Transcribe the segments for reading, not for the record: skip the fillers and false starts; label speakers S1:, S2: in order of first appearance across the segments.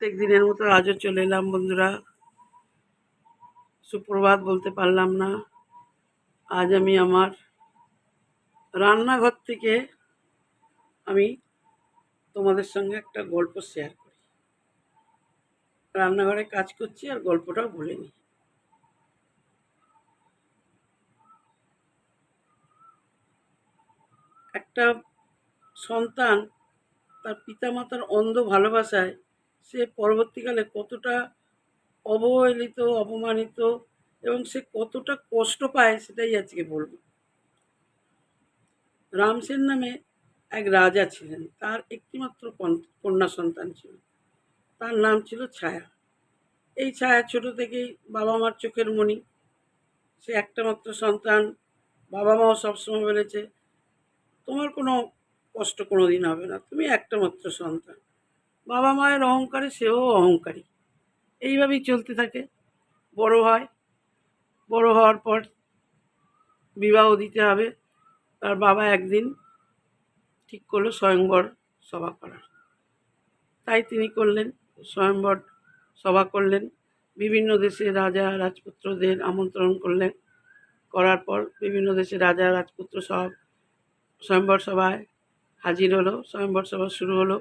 S1: প্রত্যেক দিনের মতো আজও চলে এলাম বন্ধুরা। সুপ্রভাত বলতে পারলাম না। আজ আমি আমার রান্নাঘর থেকে আমি তোমাদের সঙ্গে একটা গল্প শেয়ার করি। রান্নাঘরে কাজ করছি আর গল্পটাও বলে নিই। একটা সন্তান তার পিতামাতার অন্ধ ভালোবাসায় সে পরবর্তীকালে কতটা অবহেলিত, অপমানিত এবং সে কতটা কষ্ট পায় সেটাই আজকে বলবো। রামসেন নামে এক রাজা ছিলেন। তার একটিমাত্র কন্যা সন্তান ছিল। তার নাম ছিল ছায়া। এই ছায়া ছোট থেকেই বাবা মার চোখের মণি। সে একটা মাত্র সন্তান। বাবা মাও সবসময় বলেছে, তোমার কোনো কষ্ট কোনোদিন হবে না, তুমি একটা মাত্র সন্তান। বাবা মায়ের অহংকারে সেও অহংকারী। এইভাবেই চলতে থাকে। বড় হয়। বড় হওয়ার পর বিবাহ দিতে হবে। তার বাবা একদিন ঠিক করলো স্বয়ংবর সভা করার। তাই তিনি করলেন। স্বয়ংবর সভা করলেন। বিভিন্ন দেশের রাজা রাজপুত্রদের আমন্ত্রণ করলেন। করার পর বিভিন্ন দেশের রাজা রাজপুত্র সব স্বয়ংবর সভায় হাজির হলো। স্বয়ংবর সভা শুরু হলো।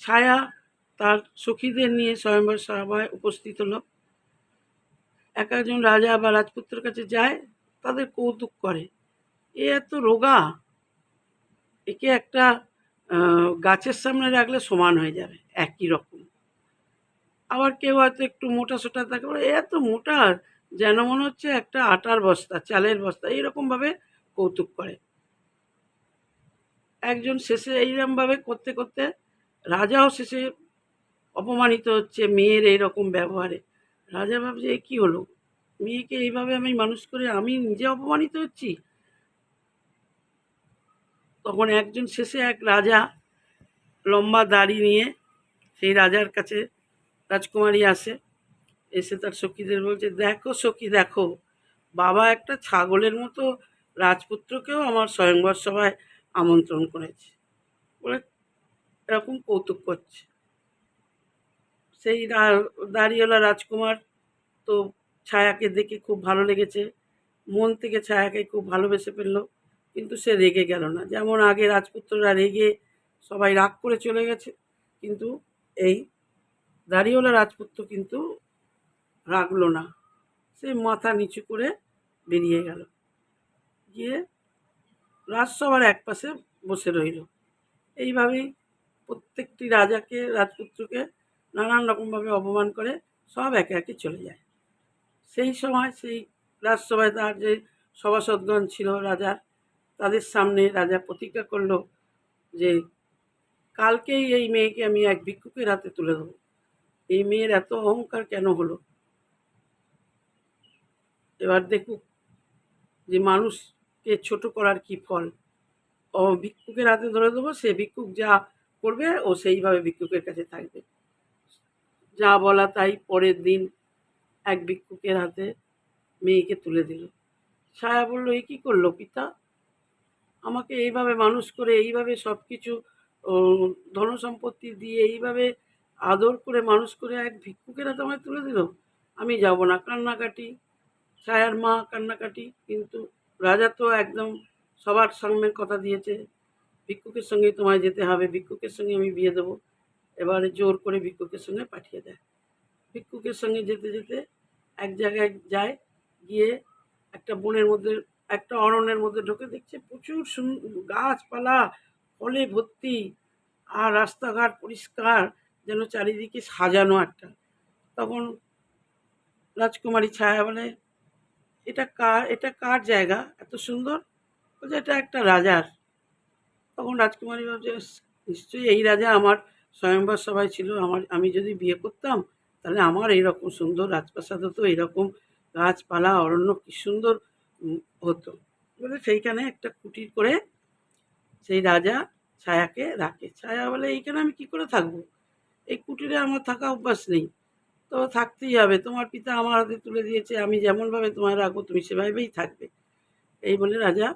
S1: ছায়া তার সখীদের নিয়ে স্বয়ংবর সভায় উপস্থিত হলো। এক একজন রাজা বা রাজপুত্রের কাছে যায়, তাদের কৌতুক করে, এ এত রোগা, একে একটা গাছের সামনে রাখলে সমান হয়ে যাবে, একই রকম। আবার কেউ হয়তো একটু মোটা সোটা থাকে, এ এত মোটা, যেন মনে হচ্ছে একটা আটার বস্তা, চালের বস্তা, এইরকমভাবে কৌতুক করে। একজন শেষে এইরকমভাবে করতে করতে রাজাও শেষে অপমানিত হচ্ছে মেয়ের এইরকম ব্যবহারে। রাজা ভাবছে, এ কী হলো, মেয়েকে এইভাবে আমি মানুষ করে আমি নিজে অপমানিত হচ্ছি। তখন একজন শেষে এক রাজা লম্বা দাড়ি নিয়ে সেই রাজার কাছে রাজকুমারী আসে। এসে তার সখীদের বলছে, দেখো সখী দেখো, বাবা একটা ছাগলের মতো রাজপুত্রকেও আমার স্বয়ংবর সভায় আমন্ত্রণ করেছে বলে এরকম কৌতুক করছে। সেই দাড়িওয়ালা রাজকুমার তো ছায়াকে দেখে খুব ভালো লেগেছে, মন থেকে ছায়াকে খুব ভালোবেসে ফেললো। কিন্তু সে রেগে গেল না। যেমন আগে রাজপুত্ররা রেগে সবাই রাগ করে চলে গেছে, কিন্তু এই দাড়িওয়ালা রাজপুত্র কিন্তু রাগলো না। সে মাথা নিচু করে বেরিয়ে গেল, গিয়ে রাজসভার একপাশে বসে রইল। এইভাবেই প্রত্যেকটি রাজাকে রাজপুত্রকে নানান রকমভাবে অপমান করে সব একে একে চলে যায়। সেই সময় সেই রাজসভায় তার যে সভাসদগণ ছিল রাজার, তাদের সামনে রাজা প্রতিজ্ঞা করল যে কালকেই এই মেয়েকে আমি এক ভিক্ষুকের হাতে তুলে দেবো। এই মেয়ের এত অহংকার কেন হলো, এবার দেখুক যে মানুষকে ছোট করার কি ফল। ভিক্ষুকের হাতে ধরে দেবো, সে ভিক্ষুক যা করবে ও সেইভাবে ভিক্ষুকের কাছে থাকবে। যা বলা তাই। পরের দিন এক ভিক্ষুকের হাতে মেয়েকে তুলে দিল। ছায়া বলল, এ কী করলো পিতা, আমাকে এইভাবে মানুষ করে, এইভাবে সব কিছু ধনসম্পত্তি দিয়ে, এইভাবে আদর করে মানুষ করে এক ভিক্ষুকের হাতে আমায় তুলে দিল, আমি যাব না। কান্নাকাটি, ছায়ার মা কান্নাকাটি। কিন্তু রাজা তো একদম সবার সামনে কথা দিয়েছে, ভিক্ষুকের সঙ্গেই তোমায় যেতে হবে, ভিক্ষুকের সঙ্গে আমি বিয়ে দেবো। এবারে জোর করে ভিক্ষুকের সঙ্গে পাঠিয়ে দেয়। ভিক্ষুকের সঙ্গে যেতে যেতে এক জায়গায় যায়, গিয়ে একটা বনের মধ্যে, একটা অরণ্যের মধ্যে ঢুকে দেখছে প্রচুর গাছপালা ফলে ভর্তি, আর রাস্তাঘাট পরিষ্কার, যেন চারিদিকে সাজানো একটা। তখন রাজকুমারী ছায়া বলে, এটা কার জায়গা এত সুন্দর? বলছে, এটা একটা রাজার। তখন রাজকুমারী ভাবছে, নিশ্চয়ই এই রাজা আমার স্বয়ংবর সভায় ছিল, আমি যদি বিয়ে করতাম তাহলে আমার এইরকম সুন্দর রাজপ্রাসাদ হতো, এইরকম গাছপালা অরণ্য কি সুন্দর হতো বলে সেইখানে একটা কুটির করে সেই রাজা ছায়াকে রাখে। ছায়া বলে, এইখানে আমি কি করে থাকবো, এই কুটিরে আমার থাকা অভ্যাস নেই, তো থাকতেই হবে, তোমার পিতা আমার হাতে তুলে দিয়েছে, আমি যেমনভাবে তোমায় রাখবো তুমি সেভাবেই থাকবে। এই বলে রাজা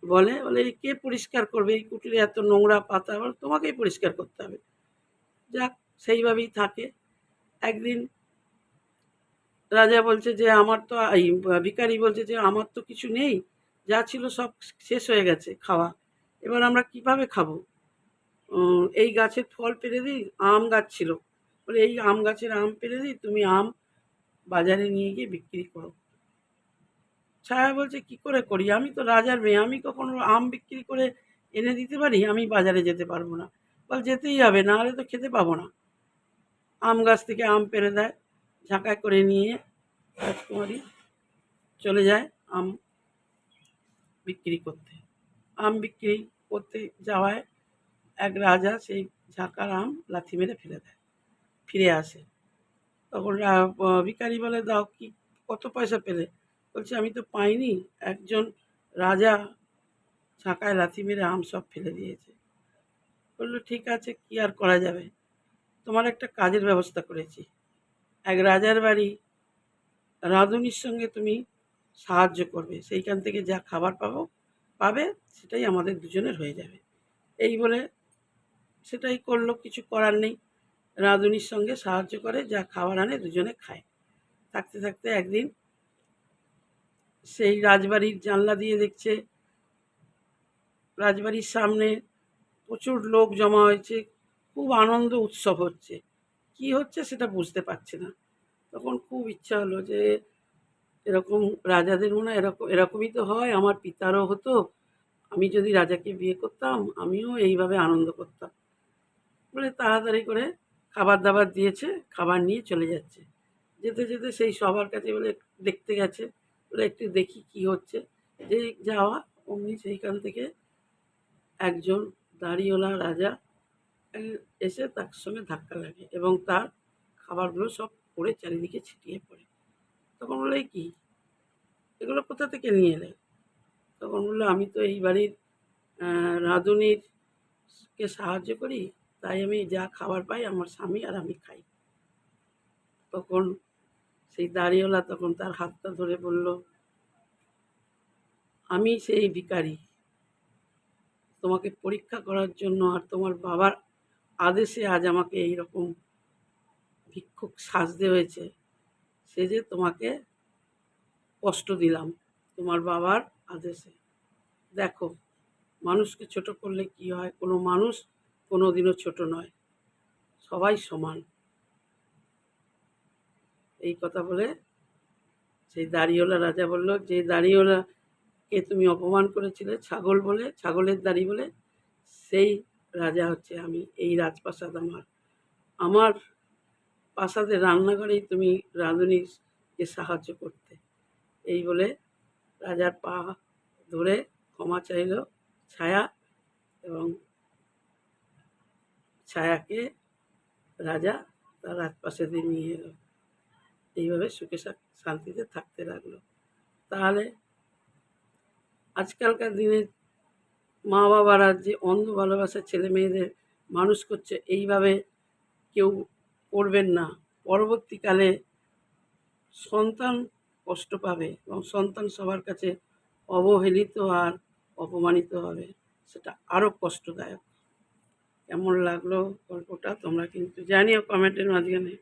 S1: বলে, কে পরিষ্কার করবে, এই কুটিরে এত নোংরা পাতা, তোমাকেই পরিষ্কার করতে হবে। যাক, সেইভাবেই থাকে। একদিন রাজা বলছে যে আমার তো এই ভিখারি বলছে যে আমার তো কিছু নেই, যা ছিল সব শেষ হয়ে গেছে খাওয়া, এবার আমরা কিভাবে খাবো? এই গাছের ফল পেড়ে দিই, আম গাছ ছিল, বলে এই আম গাছের আম পেড়ে দিই, তুমি আম বাজারে নিয়ে গিয়ে বিক্রি করো। ছায়া বলছে কি করে করি, আমি তো রাজার মেয়ে, আমি কখনো আম বিক্রি করে এনে দিতে পারি? আমি বাজারে যেতে পারবো না। বল যেতেই হবে, না হলে তো খেতে পাবো না। আম গাছ থেকে আম পেড়ে দেয়, ঝাঁকায় করে নিয়ে রাজকুমারী চলে যায় আম বিক্রি করতে। আম বিক্রি করতে যাওয়ায় এক রাজা সেই ঝাঁকার আম লাথি মেরে ফেলে দেয়, ফিরে আসে। তখন ভিখারি বলে দাও কি, কত পয়সা পেলে? বলছে আমি তো পাইনি, একজন রাজা ঝাঁকায় লাথি মেরে আম সব ফেলে দিয়েছে। বললো ঠিক আছে, কি আর করা যাবে, তোমার একটা কাজের ব্যবস্থা করেছি। এক রাজার বাড়ি রাঁধুনির সঙ্গে তুমি সাহায্য করবে, সেইখান থেকে যা খাবার পাবে সেটাই আমাদের দুজনের হয়ে যাবে। এই বলে সেটাই করলো, কিছু করার নেই। রাঁধুনির সঙ্গে সাহায্য করে, যা খাবার আনে দুজনে খায়। থাকতে থাকতে একদিন সেই রাজবাড়ির জানলা দিয়ে দেখছে রাজবাড়ির সামনে প্রচুর লোক জমা হয়েছে, খুব আনন্দ উৎসব হচ্ছে। কি হচ্ছে সেটা বুঝতে পারছে না। তখন খুব ইচ্ছা হলো যে এরকম রাজাদের মনে হয় এরকমই তো হয়, আমার পিতারও হতো, আমি যদি রাজাকে বিয়ে করতাম আমিও এইভাবে আনন্দ করতাম। বলে তাড়াতাড়ি করে খাবার দাবার দিয়েছে, খাবার নিয়ে চলে যাচ্ছে। যেতে যেতে সেই সবার কাছে বলে দেখতে গেছে, বলে একটু দেখি কি হচ্ছে। যেই যাওয়া অমনি সেইখান থেকে একজন দাড়িওয়ালা রাজা এসে তার সঙ্গে ধাক্কা লাগে এবং তার খাবারগুলো সব পড়ে চারিদিকে ছিটিয়ে পড়ে। তখন বললো এ কি, এগুলো কোথা থেকে নিয়ে এলে? তখন বললো আমি তো এই বাড়ির রাঁধুনির কে সাহায্য করি, তাই আমি যা খাবার পাই আমার স্বামী আর আমি খাই। তখন সেই দাড়িওয়ালা তখন তার হাতটা ধরে বলল, আমি সেই ভিখারি, তোমাকে পরীক্ষা করার জন্য আর তোমার বাবার আদেশে আজ আমাকে এইরকম ভিক্ষুক সাজতে হয়েছে, সেজে তোমাকে কষ্ট দিলাম তোমার বাবার আদেশে। দেখো, মানুষকে ছোট করলে কি হয়, কোনো মানুষ কোনোদিনও ছোট নয়, সবাই সমান। এই কথা বলে সেই দাড়িওয়ালা রাজা বলল, যে দাড়িওয়ালাকে তুমি অপমান করেছিলে ছাগল বলে, ছাগলের দাড়ি বলে, সেই রাজা হচ্ছে আমি, এই রাজপ্রাসাদ আমার। আমার প্রাসাদের রান্নাঘরেই তুমি রাঁধুনিকে সাহায্য করতে। এই বলে রাজার পা ধরে ক্ষমা চাইল ছায়া, এবং ছায়াকে রাজা তার রাজপ্রাসাদে নিয়ে এলো। এইভাবে সুখে শান্তিতে থাকতে লাগলো। তাহলে আজকালকার দিনে মা বাবারা যে অন্ধ ভালোবাসা ছেলে মেয়েদের মানুষ করছে, এইভাবে কেউ করবেন না। পরবর্তীকালে সন্তান কষ্ট পাবে এবং সন্তান সবার কাছে অবহেলিত আর অপমানিত হবে, সেটা আরও কষ্টদায়ক। কেমন লাগলো গল্পটা তোমরা কিন্তু জানিও কমেন্টের মাঝখানে।